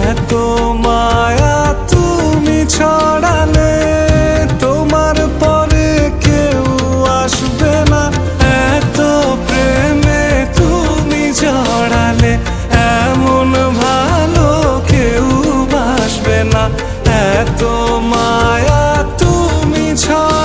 এত মায়া তুমি ছড়ালে তোমার পরে কেউ আসবে না। এত প্রেমে তুমি জড়ালে এমন ভালো কেউ বাসবে না। এত মায়া তুমি ছড়ালে